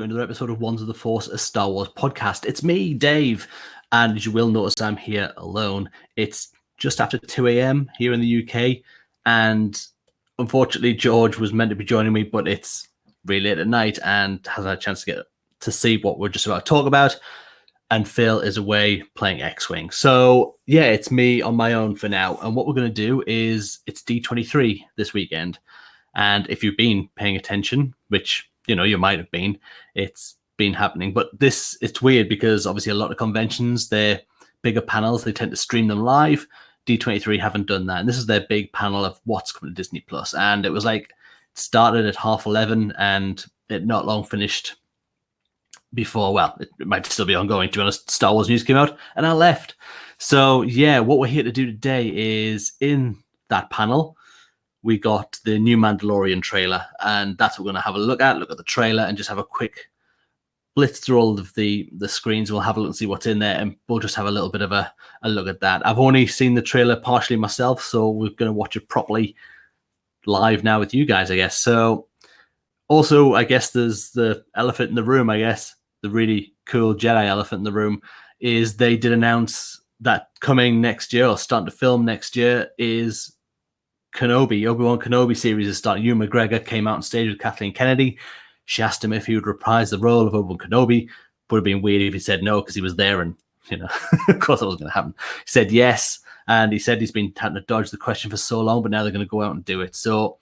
Another episode of Wands of the Force, a Star Wars podcast. It's me, Dave, and as you will notice, I'm here alone. It's just after 2 a.m. here in the UK, and unfortunately, George was meant to be joining me, but it's really late at night and hasn't had a chance to get to see what we're just about to talk about. And Phil is away playing X-Wing. So, yeah, it's me on my own for now. And what we're going to do is it's D23 this weekend. And if you've been paying attention, which, you might have been, it's been happening. But it's weird because obviously a lot of conventions, they're bigger panels. They tend to stream them live. D23 haven't done that. And this is their big panel of what's coming to Disney Plus. And it was like, started at 11:30 and it not long finished before, well, it might still be ongoing. To be honest, Star Wars news came out and I left. So, yeah, what we're here to do today is in that panel, we got the new Mandalorian trailer, and that's what we're going to have a look at the trailer and just have a quick blitz through all of the screens. We'll have a look and see what's in there, and we'll just have a little bit of a look at that. I've only seen the trailer partially myself, so we're going to watch it properly live now with you guys, I guess. So also, I guess there's the elephant in the room, I guess. The really cool Jedi elephant in the room is they did announce that coming next year, or starting to film next year, is Kenobi. Obi-Wan Kenobi series is starting. Ewan McGregor came out on stage with Kathleen Kennedy. She asked him if he would reprise the role of Obi-Wan Kenobi. Would have been weird if he said no, because he was there, and of course that wasn't going to happen. He said yes, and he said he's been having to dodge the question for so long, but now they're going to go out and do it. So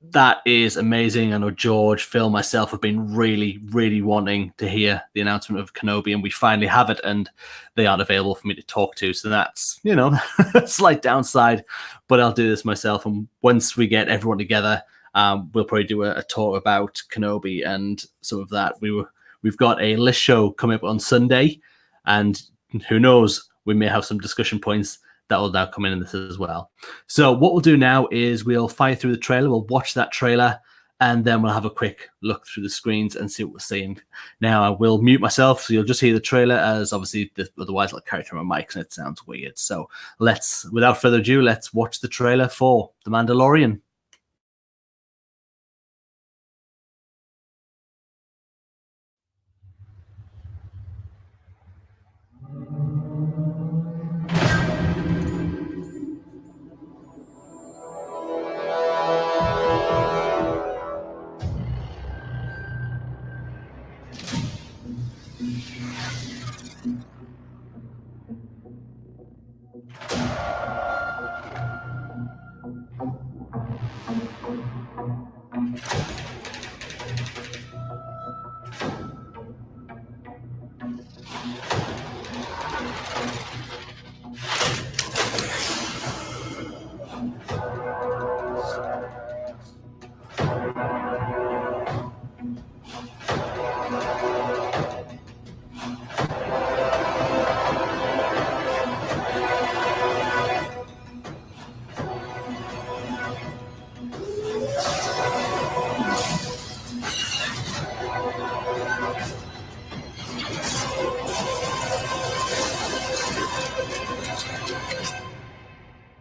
that is amazing. I know George, Phil, myself have been really, really wanting to hear the announcement of Kenobi, and we finally have it, and they aren't available for me to talk to. So that's, a slight downside, but I'll do this myself. And once we get everyone together, we'll probably do a talk about Kenobi and some of that. We've got a list show coming up on Sunday, and who knows, we may have some discussion points that will now come in this as well. So what we'll do now is we'll fire through the trailer. We'll watch that trailer, and then we'll have a quick look through the screens and see what we're seeing. Now, I will mute myself, so you'll just hear the trailer, as obviously otherwise I'll carry through my mics and it sounds weird. So without further ado, let's watch the trailer for The Mandalorian.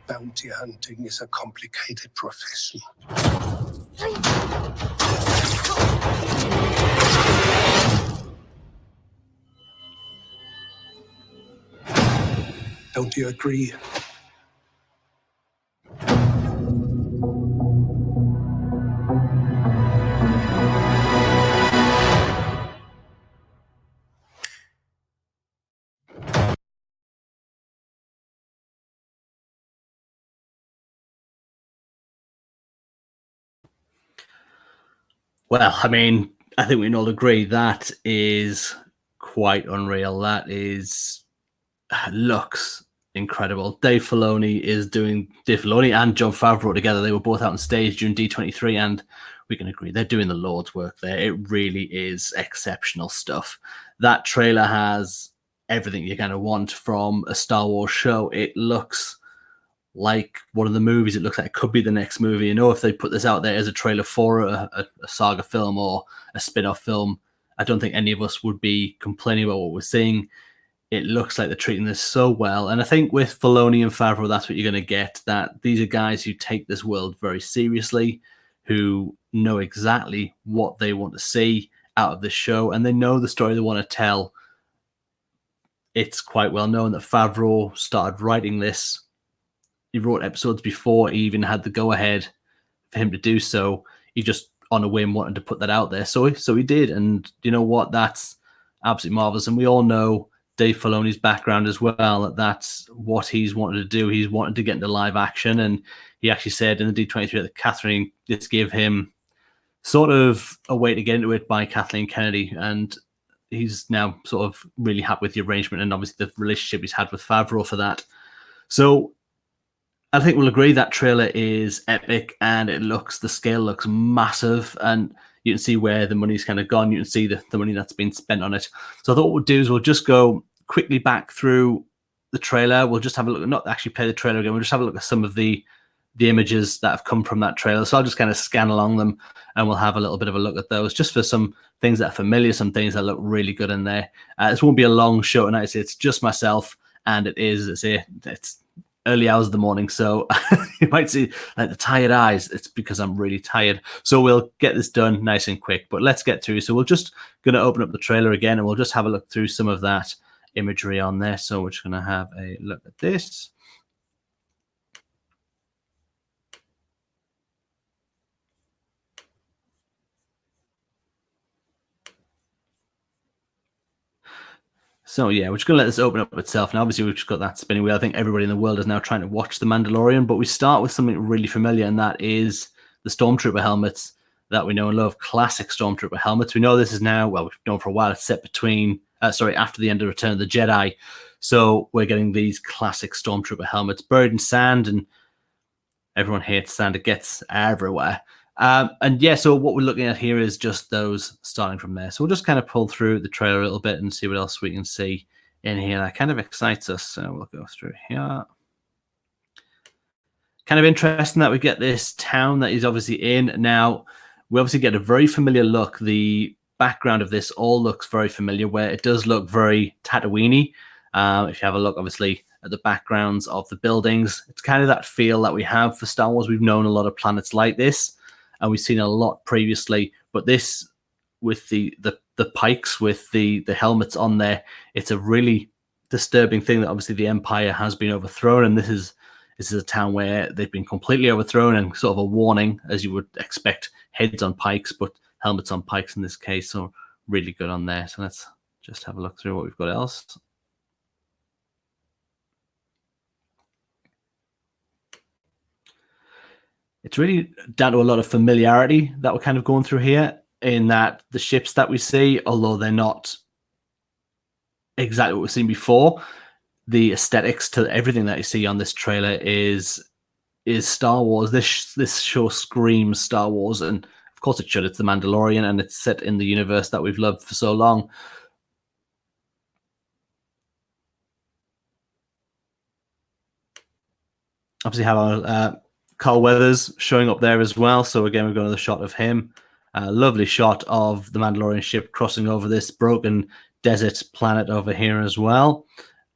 Bounty hunting is a complicated profession. Don't you agree? Well, I mean, I think we can all agree that is quite unreal. That looks incredible. Dave Filoni and Jon Favreau together. They were both out on stage during D23, and we can agree they're doing the Lord's work there. It really is exceptional stuff. That trailer has everything you're going to want from a Star Wars show. It looks like one of the movies. It looks like it could be the next movie. If they put this out there as a trailer for a saga film or a spin-off film, I don't think any of us would be complaining about what we're seeing. It looks like they're treating this so well. And I think with Filoni and Favreau, that's what you're going to get, that these are guys who take this world very seriously, who know exactly what they want to see, out of this show, and they know the story they want to tell. It's quite well known that Favreau started writing this. He wrote episodes before he even had the go-ahead for him to do so. He just, on a whim, wanted to put that out there. So he did, and you know what? That's absolutely marvelous. And we all know Dave Filoni's background as well. That's what he's wanted to do. He's wanted to get into live action, and he actually said in the D23 that Kathleen, this gave him sort of a way to get into it by Kathleen Kennedy, and he's now sort of really happy with the arrangement and obviously the relationship he's had with Favreau for that. So I think we'll agree that trailer is epic, and the scale looks massive, and you can see where the money's kind of gone. You can see the money that's been spent on it. So I thought what we'll do is we'll just go quickly back through the trailer. We'll just have a look, not actually play the trailer again. We'll just have a look at some of the images that have come from that trailer. So I'll just kind of scan along them, and we'll have a little bit of a look at those, just for some things that are familiar, some things that look really good in there. This won't be a long show tonight. It's just myself, and it's early hours of the morning, so you might see like the tired eyes. It's because I'm really tired. So we'll get this done nice and quick, but let's get through. So we're just going to open up the trailer again, and we'll just have a look through some of that imagery on there. So we're just going to have a look at this. So yeah, we're just going to let this open up itself. Now, obviously, we've just got that spinning wheel. I think everybody in the world is now trying to watch The Mandalorian, but we start with something really familiar, and that is the Stormtrooper helmets that we know and love. Classic Stormtrooper helmets. We know this is now, well, we've known for a while, it's set after the end of Return of the Jedi. So we're getting these classic Stormtrooper helmets buried in sand, and everyone hates sand. It gets everywhere. And yeah, so what we're looking at here is just those starting from there. So we'll just kind of pull through the trailer a little bit and see what else we can see in here. That kind of excites us. So we'll go through here. Kind of interesting that we get this town that he's obviously in. Now, we obviously get a very familiar look. The background of this all looks very familiar, where it does look very Tatooine-y. If you have a look, obviously, at the backgrounds of the buildings, it's kind of that feel that we have for Star Wars. We've known a lot of planets like this, and we've seen a lot previously, but this with the pikes with the helmets on there, it's a really disturbing thing that obviously the Empire has been overthrown, and this is a town where they've been completely overthrown, and sort of a warning, as you would expect, heads on pikes, but helmets on pikes in this case. So really good on there. So let's just have a look through what we've got else. It's really down to a lot of familiarity that we're kind of going through here, in that the ships that we see, although they're not exactly what we've seen before, the aesthetics to everything that you see on this trailer is Star Wars. This show screams Star Wars, and of course it should. It's The Mandalorian, and it's set in the universe that we've loved for so long. Obviously have our Carl Weathers showing up there as well. So again, we've got another shot of him. Lovely shot of the Mandalorian ship crossing over this broken desert planet over here as well.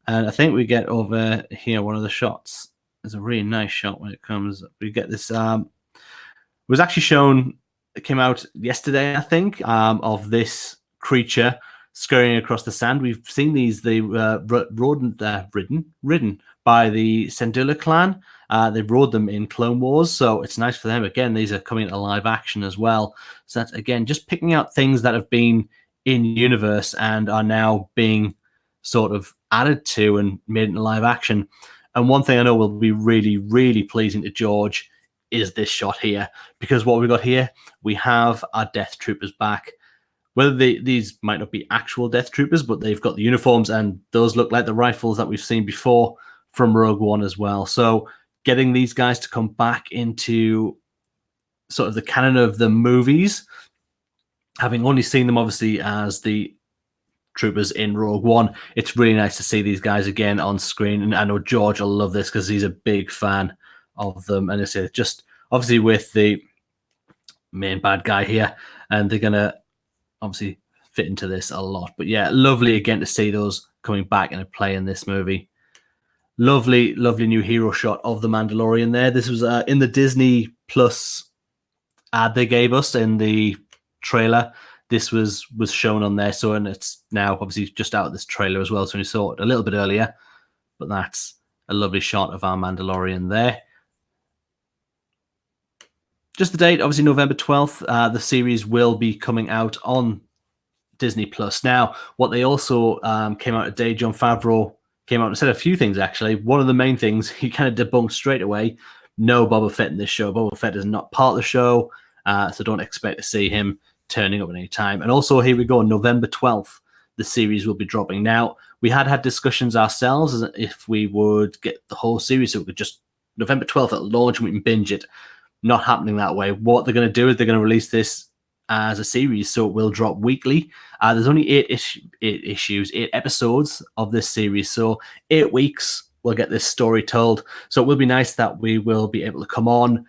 And I think we get over here one of the shots. It's a really nice shot when it comes. We get this. It was actually shown. It came out yesterday, I think, of this creature scurrying across the sand. We've seen these. They ridden by the Syndulla clan. They rode them in Clone Wars, so it's nice for them. Again, these are coming to live action as well. So that's, again, just picking out things that have been in universe and are now being sort of added to and made into live action. And one thing I know will be really, really pleasing to George is this shot here, because what we've got here, we have our Death Troopers back. Whether these might not be actual Death Troopers, but they've got the uniforms, and those look like the rifles that we've seen before from Rogue One as well. So getting these guys to come back into sort of the canon of the movies, having only seen them obviously as the troopers in Rogue One, it's really nice to see these guys again on screen. And I know George will love this because he's a big fan of them. And it's just obviously with the main bad guy here, and they're going to obviously fit into this a lot. But yeah, lovely again to see those coming back into play in this movie. Lovely, lovely new hero shot of the Mandalorian there. This was in the Disney Plus ad they gave us in the trailer. this was shown on there. So, and it's now obviously just out of this trailer as well. So we saw it a little bit earlier, but that's a lovely shot of our Mandalorian there. Just the date, obviously November 12th, the series will be coming out on Disney Plus. Now, what they also came out today, Jon Favreau came out and said a few things, actually. One of the main things he kind of debunked straight away, no Boba Fett in this show. Boba Fett is not part of the show, so don't expect to see him turning up at any time. And also, here we go, November 12th, the series will be dropping. Now, we had discussions ourselves as if we would get the whole series, so we could just, November 12th at launch, and we can binge it. Not happening that way. What they're going to do is they're going to release this as a series, so it will drop weekly. There's only eight episodes of this series, so 8 weeks we'll get this story told. So it will be nice that we will be able to come on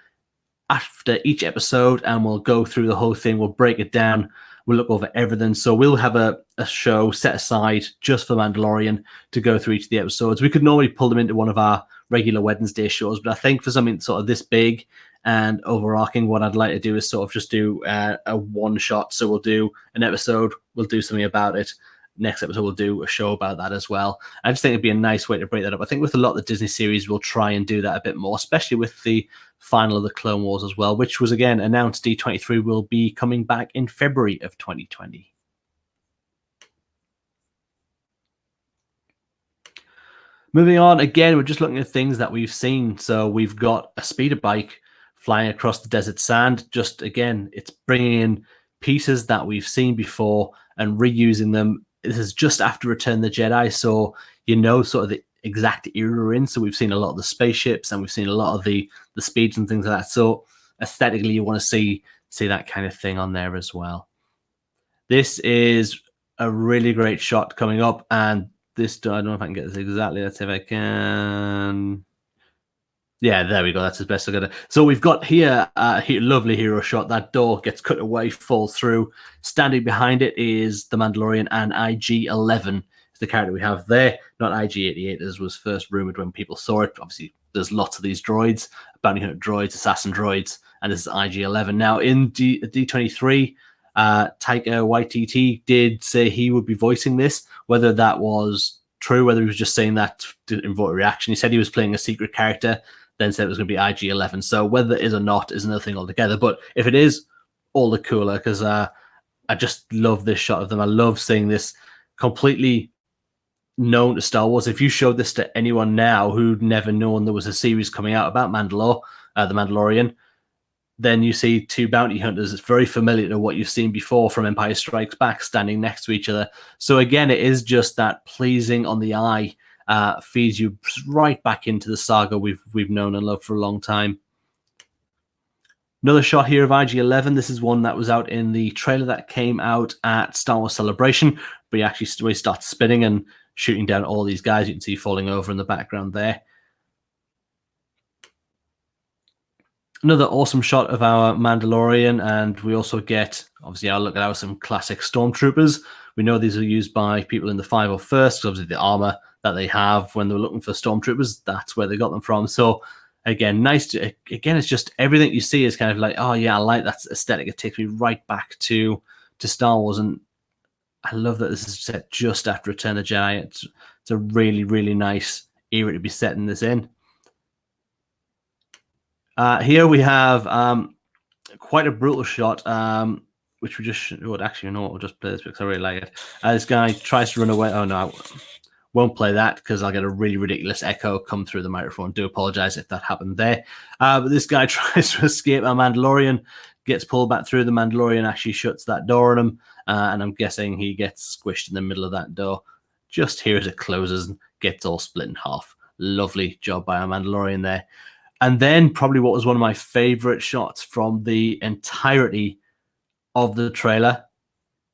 after each episode and we'll go through the whole thing. We'll break it down. We'll look over everything. So we'll have a show set aside just for Mandalorian to go through each of the episodes. We could normally pull them into one of our regular Wednesday shows, but I think for something sort of this big and overarching, what I'd like to do is sort of just do a one shot. So we'll do an episode, we'll do something about it. Next episode, we'll do a show about that as well. I just think it'd be a nice way to break that up. I think with a lot of the Disney series, we'll try and do that a bit more, especially with the final of the Clone Wars as well, which was again announced. D23 will be coming back in February of 2020. Moving on, again, we're just looking at things that we've seen. So we've got a speeder bike flying across the desert sand. Just again, it's bringing in pieces that we've seen before and reusing them. This is just after Return of the Jedi, so you know sort of the exact era we're in. So we've seen a lot of the spaceships and we've seen a lot of the speeds and things like that. So aesthetically, you want to see that kind of thing on there as well. This is a really great shot coming up, and this, I don't know if I can get this exactly. Let's see if I can. Yeah, there we go. That's as best I got it. So we've got here a lovely hero shot. That door gets cut away, falls through. Standing behind it is the Mandalorian, and IG-11 is the character we have there. Not IG-88, as was first rumored when people saw it. Obviously, there's lots of these droids, bounty hunter droids, assassin droids, and this is IG-11. Now, in D23, Taika Waititi did say he would be voicing this. Whether that was true, whether he was just saying that to invoke a reaction, he said he was playing a secret character, then said it was going to be IG-11. So whether it is or not is another thing altogether. But if it is, all the cooler, because I just love this shot of them. I love seeing this completely known to Star Wars. If you showed this to anyone now who'd never known there was a series coming out about the Mandalorian, then you see two bounty hunters. It's very familiar to what you've seen before from Empire Strikes Back, standing next to each other. So again, it is just that pleasing on the eye, feeds you right back into the saga we've known and loved for a long time. Another shot here of IG-11. This is one that was out in the trailer that came out at Star Wars Celebration, but he starts spinning and shooting down all these guys. You can see falling over in the background there. Another awesome shot of our Mandalorian, and we also get, obviously, I'll look at some classic stormtroopers. We know these are used by people in the 501st, obviously the armor that they have when they were looking for stormtroopers, that's where they got them from. So again, it's just everything you see is kind of like, oh yeah, I like that aesthetic. It takes me right back to Star Wars, and I love that this is set just after Return of the Jedi. It's a really, really nice era to be setting this in. Here we have quite a brutal shot, which we just actually, you know what, we'll just play this because I really like it. This guy tries to run away. Oh no, I won't play that because I'll get a really ridiculous echo come through the microphone. Do apologize if that happened there. But this guy tries to escape our Mandalorian, gets pulled back through. The Mandalorian actually shuts that door on him, and I'm guessing he gets squished in the middle of that door. Just here as it closes and gets all split in half. Lovely job by our Mandalorian there. And then probably what was one of my favorite shots from the entirety of the trailer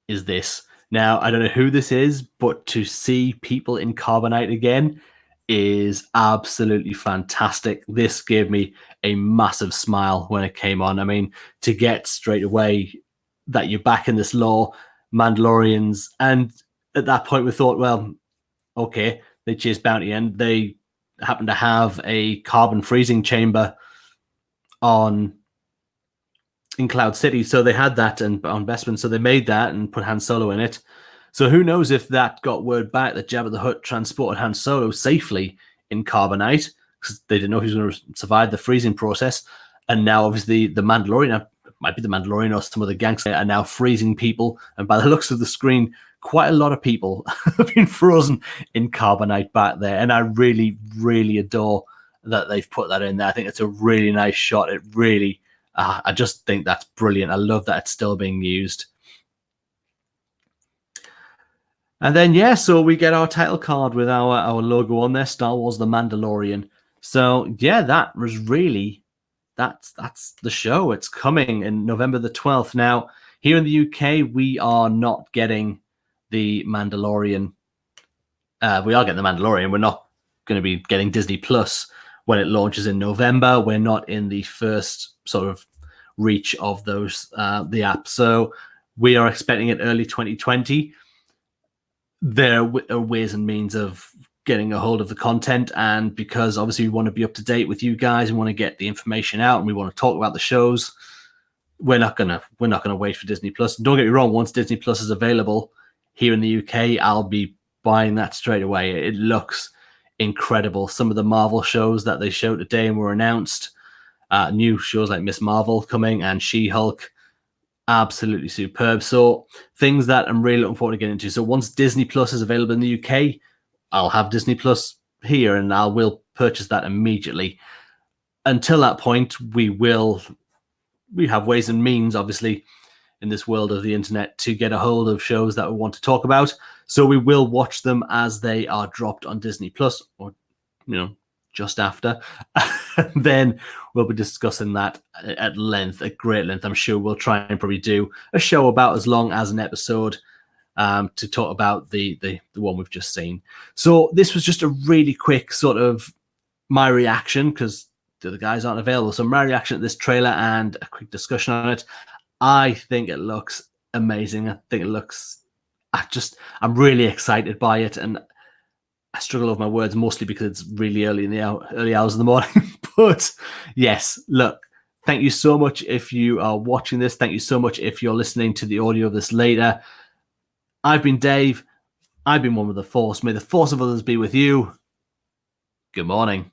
is this. Now, I don't know who this is, but to see people in carbonite again is absolutely fantastic. This gave me a massive smile when it came on. I mean, to get straight away that you're back in this lore, Mandalorians, and at that point we thought, well, okay, they chased bounty and they happen to have a carbon freezing chamber on in Cloud City. So they had that on Bespin. So they made that and put Han Solo in it. So who knows if that got word back that Jabba the Hutt transported Han Solo safely in carbonite, because they didn't know he was going to survive the freezing process. And now, obviously, the Mandalorian, might be the Mandalorian or some other gangster, are now freezing people. And by the looks of the screen, quite a lot of people have been frozen in carbonite back there. And I really, really adore that they've put that in there. I think it's a really nice shot. It really, I just think that's brilliant. I love that it's still being used. And then, yeah, so we get our title card with our logo on there, Star Wars The Mandalorian. So, yeah, that was really, that's the show. It's coming in November the 12th. Now, here in the UK, we are not getting the Mandalorian. We are getting the Mandalorian. We're not going to be getting Disney Plus when it launches in November. We're not in the first sort of reach of those, the app. So we are expecting it early 2020. There are ways and means of getting a hold of the content, and because obviously we want to be up to date with you guys and want to get the information out and we want to talk about the shows, we're not gonna wait for Disney Plus. Don't get me wrong, once Disney Plus is available here in the UK, I'll be buying that straight away. It looks incredible. Some of the Marvel shows that they showed today and were announced, new shows like Miss Marvel coming and She-Hulk, absolutely superb. So things that I'm really looking forward to getting into. So once Disney Plus is available in the UK, I'll have Disney Plus here and I will purchase that immediately. Until that point, we have ways and means, obviously, in this world of the internet to get a hold of shows that we want to talk about. So we will watch them as they are dropped on Disney Plus, or just after. Then we'll be discussing that at length, at great length. I'm sure we'll try and probably do a show about as long as an episode to talk about the one we've just seen. So this was just a really quick sort of my reaction, because the other guys aren't available. So my reaction to this trailer and a quick discussion on it. I think it looks amazing. I think it looks, I'm really excited by it. And I struggle with my words mostly because it's really early in the early hours of the morning. But yes, look, thank you so much if you are watching this. Thank you so much if you're listening to the audio of this later. I've been Dave. I've been one with the Force. May the Force of others be with you. Good morning.